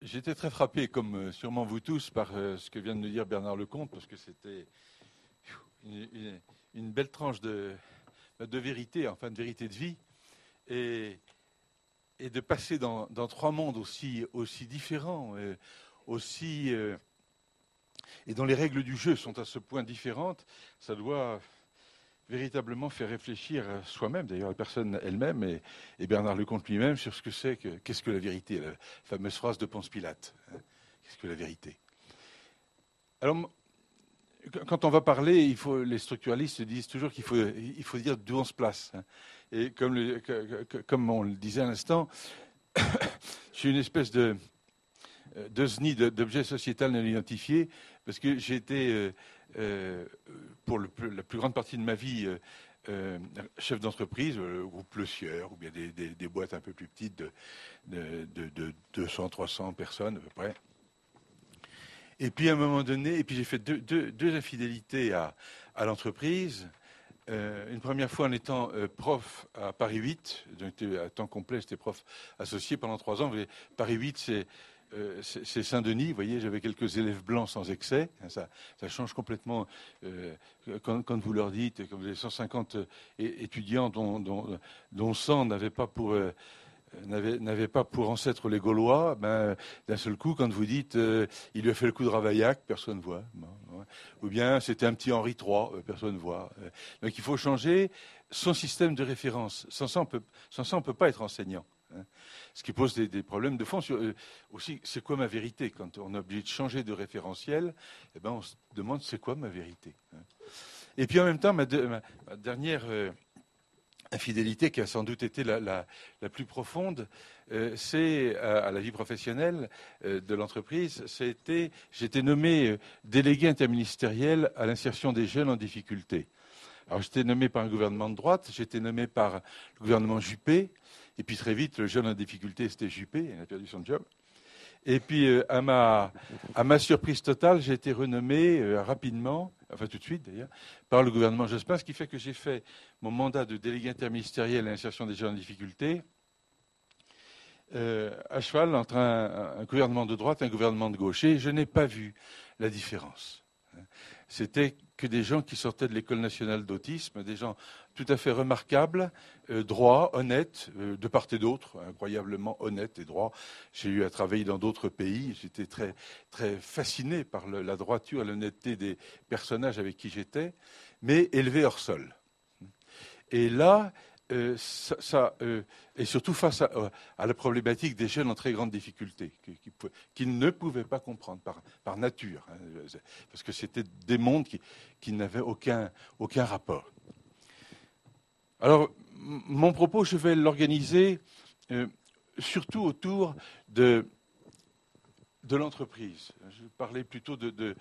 J'étais très frappé, comme sûrement vous tous, par ce que vient de nous dire Bernard Lecomte, parce que c'était une belle tranche de vérité, enfin de vérité de vie, et, et de passer dans trois mondes aussi différents, aussi, et dont les règles du jeu sont à ce point différentes, ça doit véritablement faire réfléchir soi-même, d'ailleurs la personne elle-même, et Bernard Lecomte lui-même, sur ce que qu'est-ce que la vérité, la fameuse phrase de Ponce Pilate. Qu'est-ce que la vérité? Alors, quand on va parler, les structuralistes disent toujours il faut dire d'où on se place. Et comme on le disait à l'instant, je suis une espèce de SNI, d'objet sociétal non identifié, parce que j'ai été, pour la plus grande partie de ma vie, chef d'entreprise, groupe Le Sieur, ou bien des boîtes un peu plus petites de 200, 300 personnes à peu près. Et puis à un moment donné, et puis j'ai fait deux infidélités à l'entreprise. Une première fois en étant prof à Paris 8, donc à temps complet, j'étais prof associé pendant 3 ans. Paris 8, c'est Saint-Denis, vous voyez, j'avais quelques élèves blancs sans excès. Ça change complètement quand vous leur dites, quand vous avez 150 étudiants dont 100 n'avaient pas pour ancêtre les Gaulois, d'un seul coup, quand vous dites il lui a fait le coup de Ravaillac, personne ne voit. Ou bien c'était un petit Henri III, personne ne voit. Donc il faut changer son système de référence. Sans ça, on peut pas être enseignant. Ce qui pose des problèmes de fond. Aussi, c'est quoi ma vérité? Quand on est obligé de changer de référentiel, on se demande c'est quoi ma vérité. Et puis en même temps, ma dernière infidélité qui a sans doute été la plus profonde, c'est à la vie professionnelle de l'entreprise. J'étais nommé délégué interministériel à l'insertion des jeunes en difficulté. Alors j'étais nommé par un gouvernement de droite, j'étais nommé par le gouvernement Juppé, et puis très vite le jeune en difficulté c'était Juppé, il a perdu son job. Et puis, à ma surprise totale, j'ai été renommé rapidement, enfin tout de suite d'ailleurs, par le gouvernement Jospin, ce qui fait que j'ai fait mon mandat de délégué interministériel à l'insertion des jeunes en difficulté à cheval entre un gouvernement de droite et un gouvernement de gauche. Et je n'ai pas vu la différence. C'était que des gens qui sortaient de l'École nationale d'autisme, des gens tout à fait remarquables, droits, honnêtes, de part et d'autre, incroyablement honnêtes et droits. J'ai eu à travailler dans d'autres pays. J'étais très, très fasciné par la droiture et l'honnêteté des personnages avec qui j'étais, mais élevés hors sol. Et là, et surtout face à la problématique des jeunes en très grande difficulté, qui ne pouvaient pas comprendre par nature, parce que c'était des mondes qui n'avaient aucun rapport. Alors, mon propos, je vais l'organiser surtout autour de l'entreprise. Je parlais plutôt de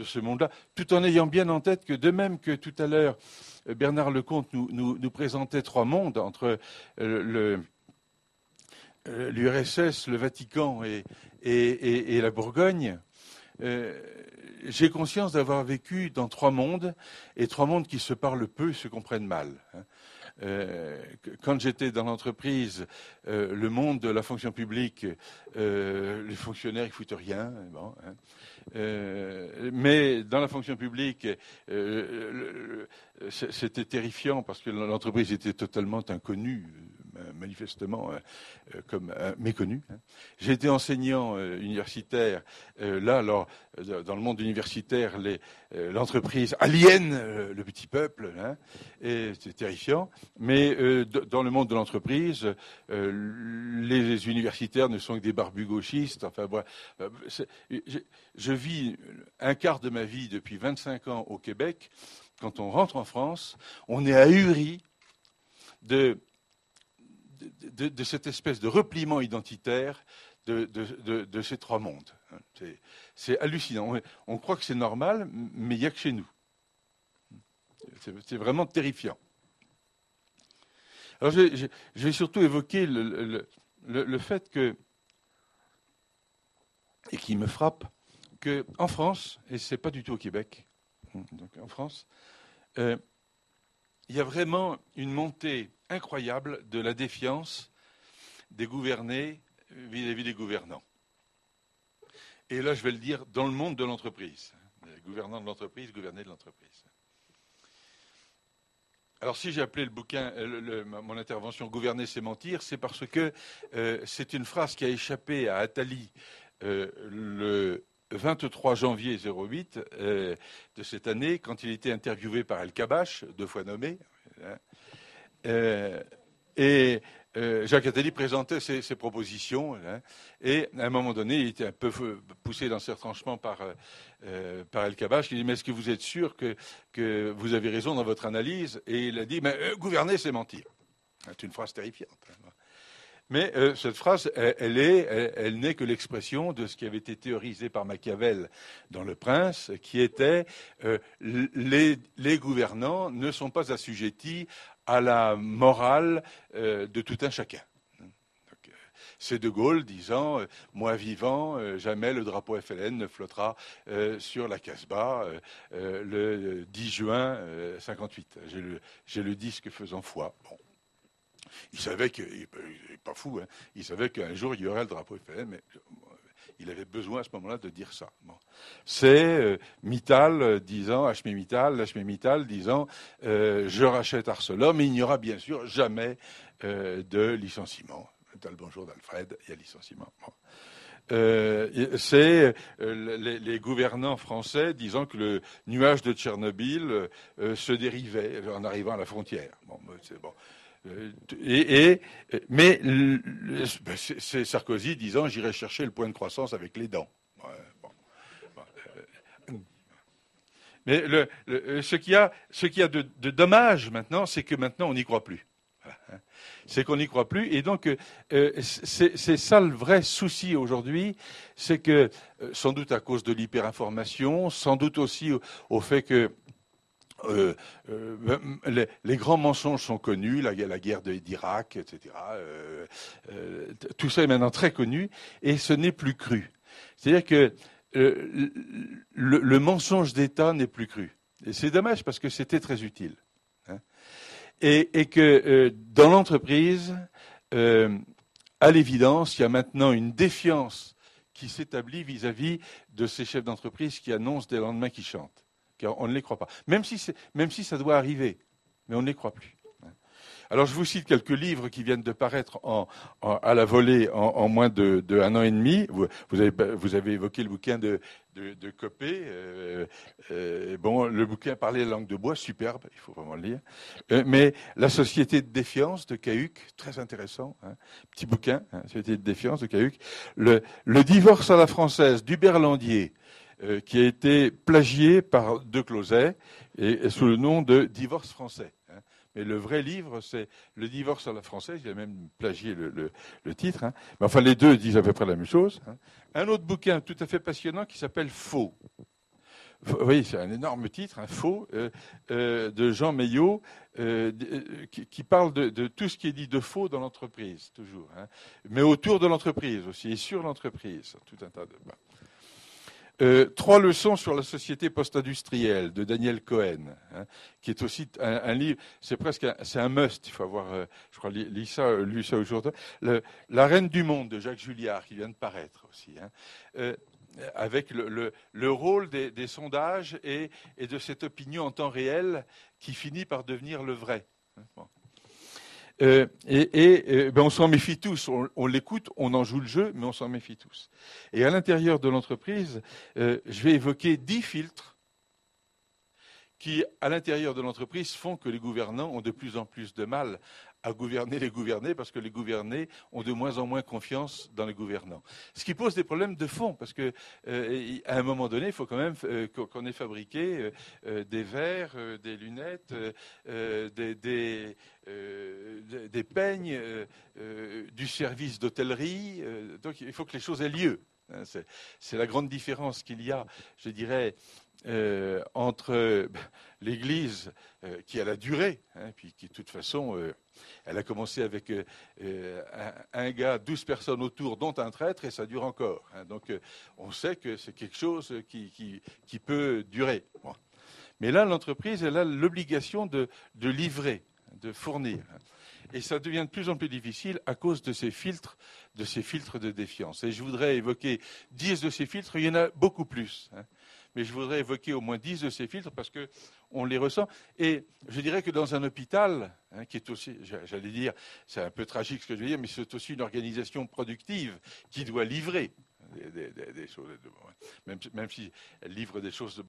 ce monde-là, tout en ayant bien en tête que, de même que tout à l'heure, Bernard Lecomte nous présentait trois mondes entre l'URSS, le Vatican et la Bourgogne, j'ai conscience d'avoir vécu dans trois mondes, et trois mondes qui se parlent peu et se comprennent mal. Quand j'étais dans l'entreprise, le monde de la fonction publique, les fonctionnaires ils foutent rien. Bon, mais dans la fonction publique, c'était terrifiant parce que l'entreprise était totalement inconnue, manifestement comme méconnue. J'ai été enseignant universitaire. Là, alors, dans le monde universitaire, l'entreprise aliène le petit peuple, et c'est terrifiant. Mais dans le monde de l'entreprise, les universitaires ne sont que des barbus gauchistes. Enfin, voilà. Je vis un quart de ma vie depuis 25 ans au Québec. Quand on rentre en France, on est ahuri de cette espèce de repliement identitaire de ces trois mondes. C'est hallucinant. On croit que c'est normal, mais il n'y a que chez nous. C'est vraiment terrifiant. Alors, je vais surtout évoquer le fait que, et qui me frappe, qu'en France, et ce n'est pas du tout au Québec, donc en France, il y a vraiment une montée incroyable de la défiance des gouvernés vis-à-vis des gouvernants. Et là, je vais le dire, dans le monde de l'entreprise. Gouvernant de l'entreprise, gouverner de l'entreprise. Alors, si j'ai appelé le bouquin, mon intervention « Gouverner, c'est mentir », c'est parce que c'est une phrase qui a échappé à Attali le 23 janvier 08 de cette année, quand il était interviewé par El Kabbach, 2 fois nommé. Et Jacques Attali présentait ses propositions, hein, et à un moment donné, il était un peu poussé dans ses retranchements par El Kabbach. Il dit, mais est-ce que vous êtes sûr que vous avez raison dans votre analyse? Et il a dit, mais gouverner, c'est mentir. C'est une phrase terrifiante. Mais cette phrase, elle n'est que l'expression de ce qui avait été théorisé par Machiavel dans Le Prince, qui était les gouvernants ne sont pas assujettis à la morale de tout un chacun. C'est De Gaulle disant moi vivant, jamais le drapeau FLN ne flottera sur la Casbah le 10 juin 58. J'ai le disque faisant foi. Bon. Il savait qu'il n'est pas fou, hein, il savait qu'un jour il y aurait le drapeau FLN, mais il avait besoin à ce moment-là de dire ça. Bon. C'est Mittal disant, Hachmi Mittal disant je rachète Arcelor, mais il n'y aura bien sûr jamais de licenciement. Dans le bonjour d'Alfred, il y a licenciement. Bon. C'est les gouvernants français disant que le nuage de Tchernobyl se dérivait en arrivant à la frontière. Bon, c'est bon. Mais c'est Sarkozy disant j'irai chercher le point de croissance avec les dents. Mais ce qu'il y a de dommage maintenant, c'est que maintenant on n'y croit plus. C'est qu'on n'y croit plus, et donc c'est ça le vrai souci aujourd'hui, c'est que sans doute à cause de l'hyperinformation, sans doute aussi au fait que les grands mensonges sont connus, la guerre d'Irak, etc. Tout ça est maintenant très connu, et ce n'est plus cru. C'est-à-dire que le mensonge d'État n'est plus cru. Et c'est dommage parce que c'était très utile. Hein. Et que dans l'entreprise, à l'évidence, il y a maintenant une défiance qui s'établit vis-à-vis de ces chefs d'entreprise qui annoncent des lendemains qui chantent. Car on ne les croit pas. Même si ça doit arriver, mais on ne les croit plus. Alors je vous cite quelques livres qui viennent de paraître à la volée en moins de 1 an et demi. Vous avez évoqué le bouquin de Copé. Bon, le bouquin Parler la langue de bois, superbe, il faut vraiment le lire. Mais La Société de défiance de Cahuc, très intéressant. Hein, petit bouquin, hein, Société de défiance de Cahuc. Le divorce à la française d'Uberlandier, qui a été plagié par De Closet et sous le nom de Divorce français. Hein. Mais le vrai livre, c'est Le divorce à la française. Il a même plagié le titre. Hein. Mais enfin, les deux disent à peu près la même chose. Hein. Un autre bouquin tout à fait passionnant qui s'appelle Faux. Oui, c'est un énorme titre, hein, Faux, de Jean Meillot, qui parle de tout ce qui est dit de faux dans l'entreprise, toujours. Hein. Mais autour de l'entreprise aussi, et sur l'entreprise, tout un tas de... 3 leçons sur la société post-industrielle de Daniel Cohen, hein, qui est aussi un livre, c'est un must, il faut avoir, je crois, lu ça aujourd'hui. La Reine du Monde de Jacques Julliard, qui vient de paraître aussi, hein, avec le rôle des sondages et de cette opinion en temps réel qui finit par devenir le vrai. Bon. On s'en méfie tous, on l'écoute, on en joue le jeu, mais on s'en méfie tous. Et à l'intérieur de l'entreprise, je vais évoquer 10 filtres qui, à l'intérieur de l'entreprise, font que les gouvernants ont de plus en plus de mal à gouverner les gouvernés, parce que les gouvernés ont de moins en moins confiance dans les gouvernants. Ce qui pose des problèmes de fond, parce que à un moment donné, il faut quand même qu'on ait fabriqué des verres, des lunettes, des peignes, du service d'hôtellerie. Donc il faut que les choses aient lieu. C'est la grande différence qu'il y a, je dirais, entre l'Église qui a la durée, hein, puis qui de toute façon, elle a commencé avec un gars, 12 personnes autour, dont un traître, et ça dure encore. Hein, donc on sait que c'est quelque chose qui peut durer. Bon. Mais là, l'entreprise, elle a l'obligation de livrer, de fournir. Et ça devient de plus en plus difficile à cause de ces filtres de défiance. Et je voudrais évoquer 10 de ces filtres, il y en a beaucoup plus. Mais je voudrais évoquer au moins 10 de ces filtres parce qu'on les ressent. Et je dirais que dans un hôpital, qui est aussi, j'allais dire, c'est un peu tragique ce que je veux dire, mais c'est aussi une organisation productive qui doit livrer des choses, même si elle livre des choses de